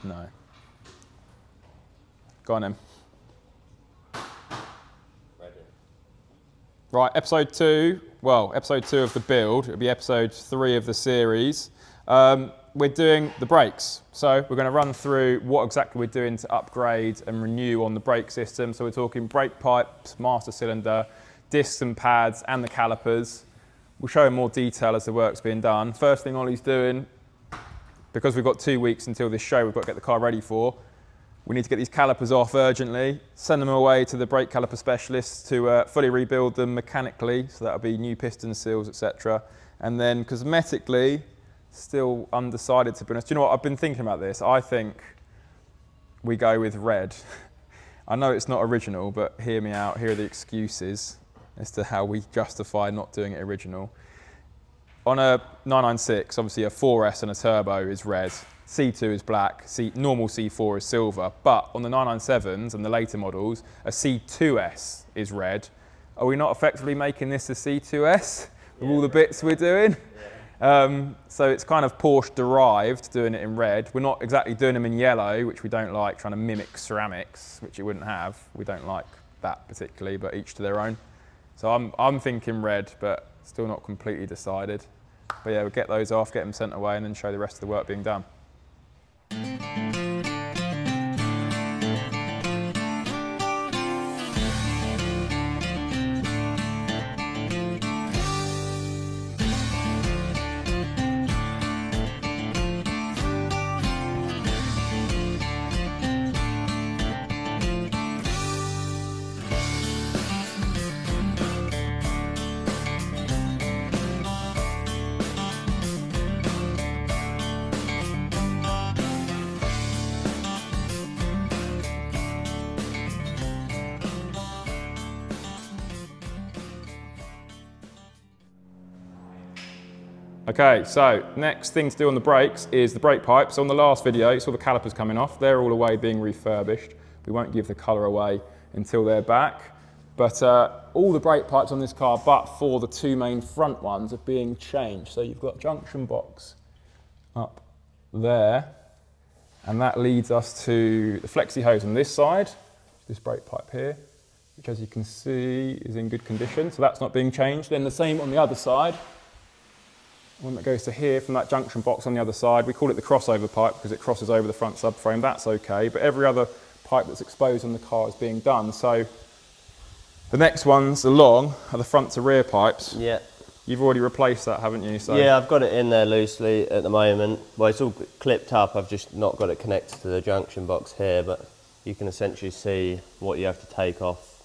No. Go on then. Ready. Right, episode 2. Well, episode 2 of the build. It'll be episode 3 of the series. We're doing the brakes. So we're going to run through what exactly we're doing to upgrade and renew on the brake system. So we're talking brake pipes, master cylinder, discs and pads, and the calipers. We'll show in more detail as the work's being done. First thing Ollie's doing, because we've got 2 weeks until this show we've got to get the car ready for, we need to get these calipers off urgently, send them away to the brake caliper specialists to fully rebuild them mechanically, so that'll be new piston seals, etc. And then cosmetically, still undecided to be honest. Do you know what, I've been thinking about this. I think we go with red. I know it's not original, but hear me out, here are the excuses as to how we justify not doing it original. On a 996, obviously a 4S and a turbo is red, C2 is black, normal C4 is silver, but on the 997s and the later models, a C2S is red. Are we not effectively making this a C2S with all the bits we're doing? So it's kind of Porsche derived, doing it in red. We're not exactly doing them in yellow, which we don't like, trying to mimic ceramics, which you wouldn't have. We don't like that particularly, but each to their own. So I'm thinking red, but still not completely decided. But yeah, we'll get those off, get them sent away, and then show the rest of the work being done. Okay, so next thing to do on the brakes is the brake pipes. On the last video, you saw the calipers coming off. They're all away being refurbished. We won't give the colour away until they're back. But all the brake pipes on this car, but for the 2 main front ones, are being changed. So you've got junction box up there, and that leads us to the flexi hose on this side, this brake pipe here, which as you can see is in good condition. So that's not being changed. Then the same on the other side. One that goes to here from that junction box on the other side. We call it the crossover pipe because it crosses over the front subframe. That's okay, but every other pipe that's exposed on the car is being done. So the next ones along are the front to rear pipes. Yeah. You've already replaced that, haven't you? So yeah, I've got it in there loosely at the moment. Well, it's all clipped up. I've just not got it connected to the junction box here, but you can essentially see what you have to take off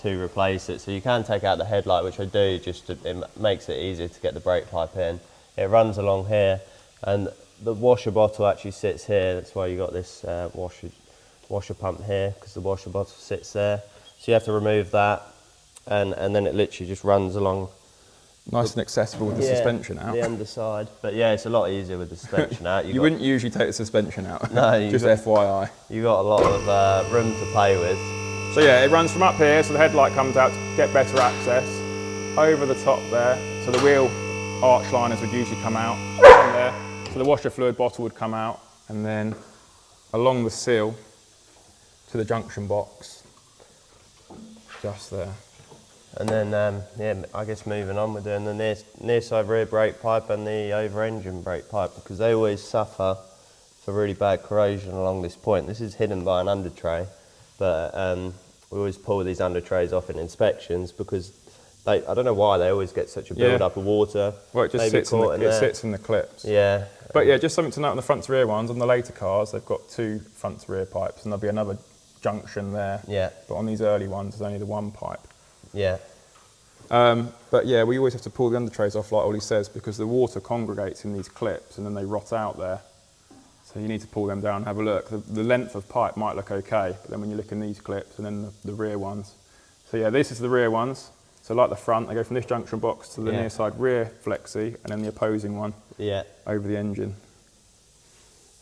to replace it. So you can take out the headlight, which I do, it makes it easier to get the brake pipe in. It runs along here, and the washer bottle actually sits here. That's why you got this washer pump here, because the washer bottle sits there. So you have to remove that, and then it literally just runs along. Nice and accessible with the suspension out. The underside. But yeah, it's a lot easier with the suspension out. You wouldn't usually take the suspension out. No. Just FYI. You've got a lot of room to play with. So yeah, it runs from up here, so the headlight comes out to get better access. Over the top there, so the wheel arch liners would usually come out from there. So the washer fluid bottle would come out, and then along the seal to the junction box, just there. And then, yeah, I guess moving on, we're doing the near side rear brake pipe and the over engine brake pipe, because they always suffer for really bad corrosion along this point. This is hidden by an under tray, but we always pull these under trays off in inspections because I don't know why they always get such a build up of water. Well, it just sits in the clips. Yeah. But yeah, just something to note on the front to rear ones. On the later cars, they've got 2 front to rear pipes, and there'll be another junction there. Yeah. But on these early ones, there's only the 1 pipe. Yeah. But yeah, we always have to pull the under trays off, like Ollie says, because the water congregates in these clips, and then they rot out there. So you need to pull them down and have a look. The length of pipe might look okay, but then when you look in these clips and then the rear ones. So yeah, this is the rear ones. So like the front, they go from this junction box to the near side rear flexi, and then the opposing one over the engine.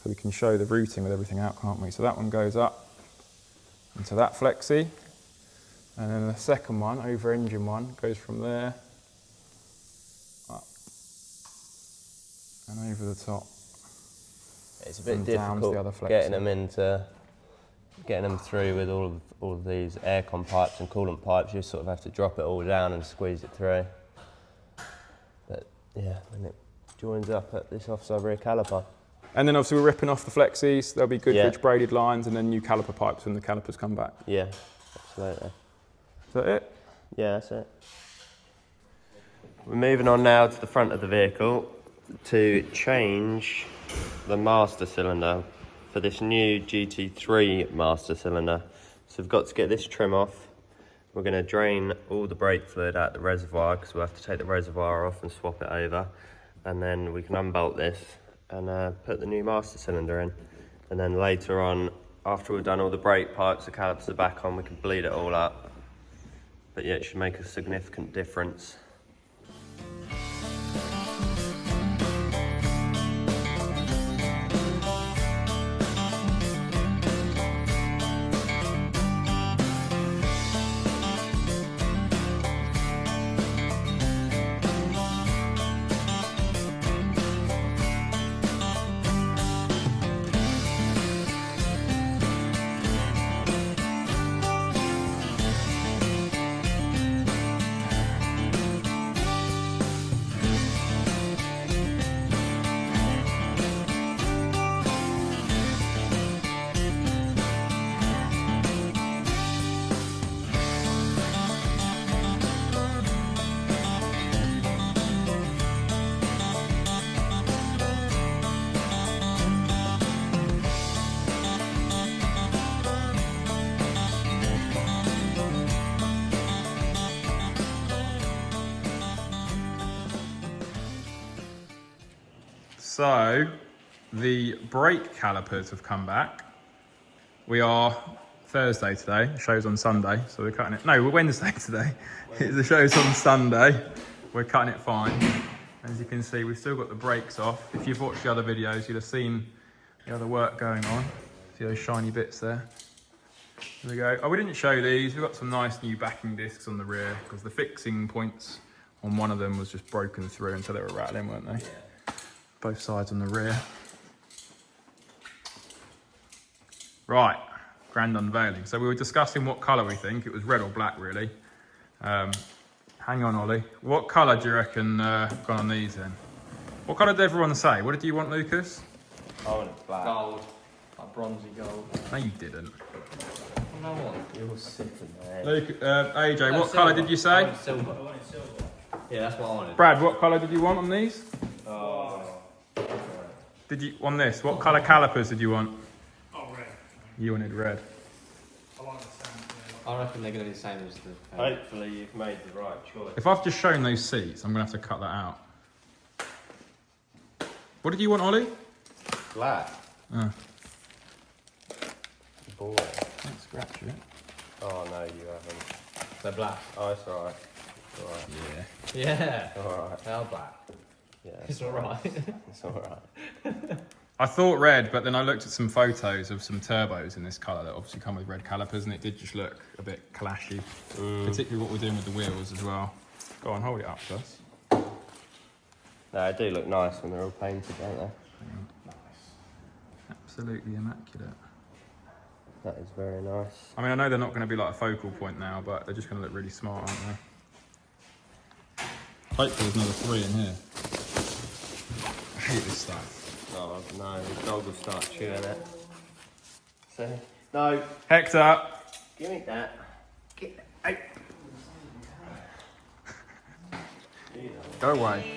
So we can show the routing with everything out, can't we? So that one goes up into that flexi, and then the second one, over engine one, goes from there up and over the top. It's a bit and down to the other difficult flexi. getting them through with all of these aircon pipes and coolant pipes. You sort of have to drop it all down and squeeze it through. But yeah, and it joins up at this offside rear caliper. And then obviously we're ripping off the flexis. There'll be Goodrich Yeah. braided lines and then new caliper pipes when the calipers come back. Yeah, absolutely. Is that it? Yeah, that's it. We're moving on now to the front of the vehicle to change the master cylinder for this new GT3 master cylinder. So we've got to get this trim off. We're going to drain all the brake fluid out the reservoir because we'll have to take the reservoir off and swap it over. And then we can unbolt this and put the new master cylinder in. And then later on, after we've done all the brake pipes, the calipers are back on, we can bleed it all up. But yeah, it should make a significant difference. So the brake calipers have come back. We are Thursday today, the show's on Sunday, so we're cutting it. No, we're Wednesday today. The show's on Sunday. We're cutting it fine. As you can see, we've still got the brakes off. If you've watched the other videos, you'll have seen the other work going on. See those shiny bits there? There we go. Oh, we didn't show these. We've got some nice new backing discs on the rear because the fixing points on one of them was just broken through, and so they were rattling, weren't they? Yeah. Both sides on the rear. Right, grand unveiling. So we were discussing what colour we think. It was red or black, really. Hang on, Ollie. What colour do you reckon gone on these then? What colour did everyone say? What did you want, Lucas? I want it black. Gold. Like bronzy gold. No, you didn't. No one. You're sitting there. Luke, AJ, No, what colour silver. did you I say? wanted silver. I wanted silver. Yeah, that's what I wanted. Brad, what colour did you want on these? Did you on this? What colour calipers did you want? Oh, red. You wanted red. I like the sound. I reckon they're going to be the same as the... Hopefully you've made the right choice. If I've just shown those seats, I'm going to have to cut that out. What did you want, Ollie? Black. Oh, Boy. don't scratch it. Oh no, you haven't. They're black. Oh, it's alright. It's alright. Yeah. Yeah. Alright. They're black. Yeah. It's alright. It's alright. I thought red, but then I looked at some photos of some turbos in this colour that obviously come with red calipers, and it did just look a bit clashy, particularly what we're doing with the wheels as well. Go on, hold it up for us. No, they do look nice when they're all painted, don't they? Absolutely immaculate. That is very nice. I mean, I know they're not going to be like a focal point now, but they're just going to look really smart, aren't they? Hopefully there's another 3 in here. I hate this stuff. Oh no, the dog will start chewing it. So, no, Hector! give me that. Get out. Go away.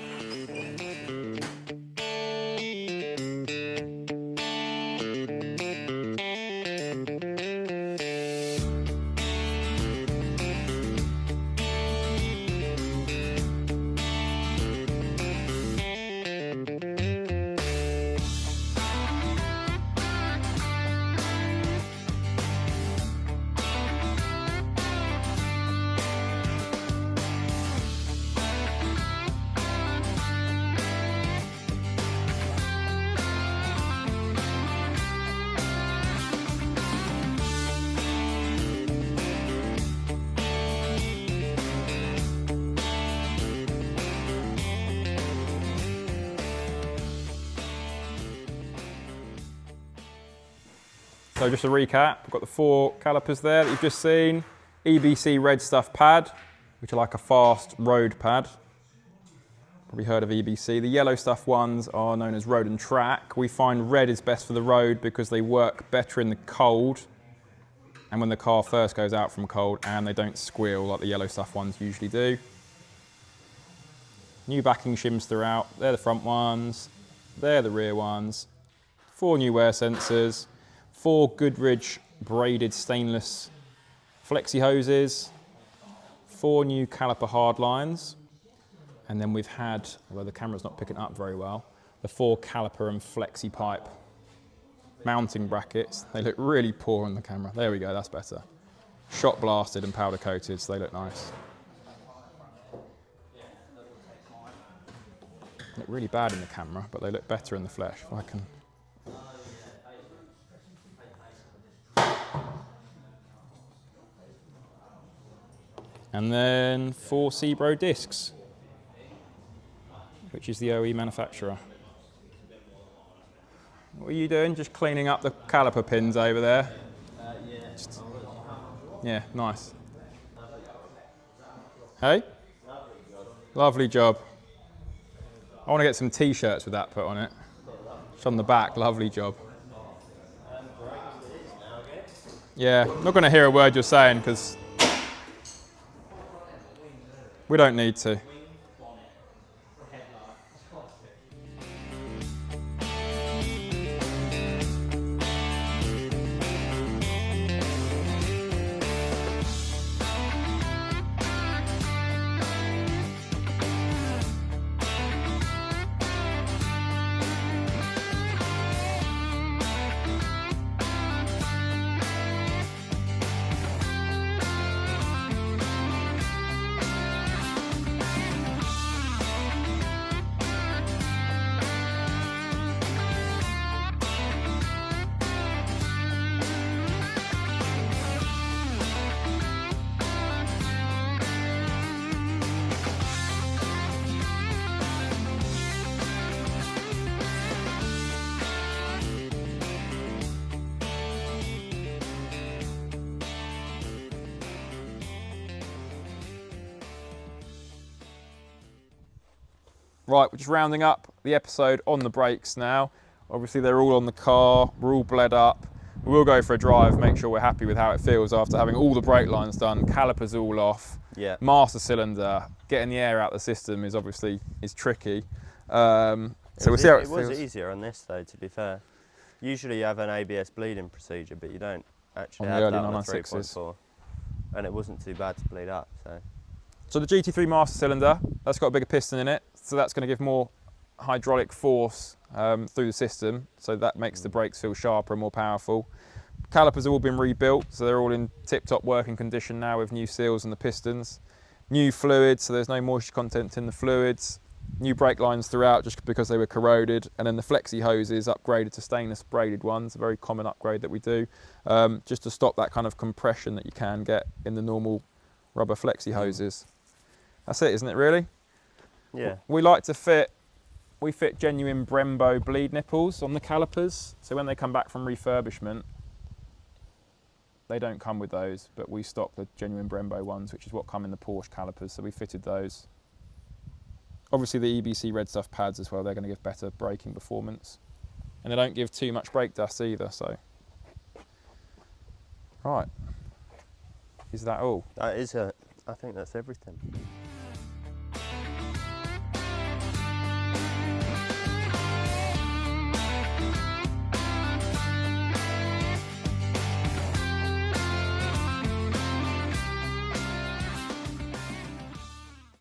So just a recap, we've got the 4 calipers there that you've just seen. EBC red stuff pad, which are like a fast road pad. Probably heard of EBC. The yellow stuff ones are known as road and track. We find red is best for the road because they work better in the cold and when the car first goes out from cold, and they don't squeal like the yellow stuff ones usually do. New backing shims throughout. They're the front ones. They're the rear ones. 4 new wear sensors. 4 Goodrich braided stainless flexi hoses. 4 new caliper hard lines. And then we've had, although the camera's not picking up very well, the 4 caliper and flexi pipe mounting brackets. They look really poor on the camera. There we go, that's better. Shot blasted and powder coated, so they look nice. Look really bad in the camera, but they look better in the flesh. If I can. And then 4 Sebro discs, which is the OE manufacturer. What are you doing? Just cleaning up the caliper pins over there? Yeah, nice. Hey? Lovely job. I want to get some t-shirts with that put on it. It's on the back, lovely job. Yeah, I'm not going to hear a word you're saying because we don't need to. Right, we're just rounding up the episode on the brakes now. Obviously they're all on the car, we're all bled up. We will go for a drive, make sure we're happy with how it feels after having all the brake lines done, calipers all off, master cylinder, getting the air out the system is obviously tricky. So we'll see how it feels. It was easier on this though, to be fair. Usually you have an ABS bleeding procedure, but you don't actually have that on a 3.4. And it wasn't too bad to bleed up, so. So the GT3 master cylinder, that's got a bigger piston in it, so that's going to give more hydraulic force through the system, so that makes the brakes feel sharper and more powerful. Calipers have all been rebuilt, so they're all in tip-top working condition now with new seals on the pistons. New fluids, so there's no moisture content in the fluids. New brake lines throughout just because they were corroded, and then the flexi hoses upgraded to stainless braided ones, a very common upgrade that we do, just to stop that kind of compression that you can get in the normal rubber flexi hoses. That's it, isn't it, really? Yeah. We like to fit genuine Brembo bleed nipples on the calipers, so when they come back from refurbishment, they don't come with those, but we stock the genuine Brembo ones, which is what come in the Porsche calipers, so we fitted those. Obviously the EBC red stuff pads as well, they're going to give better braking performance. And they don't give too much brake dust either, so. Right. Is that all? That is it. I think that's everything.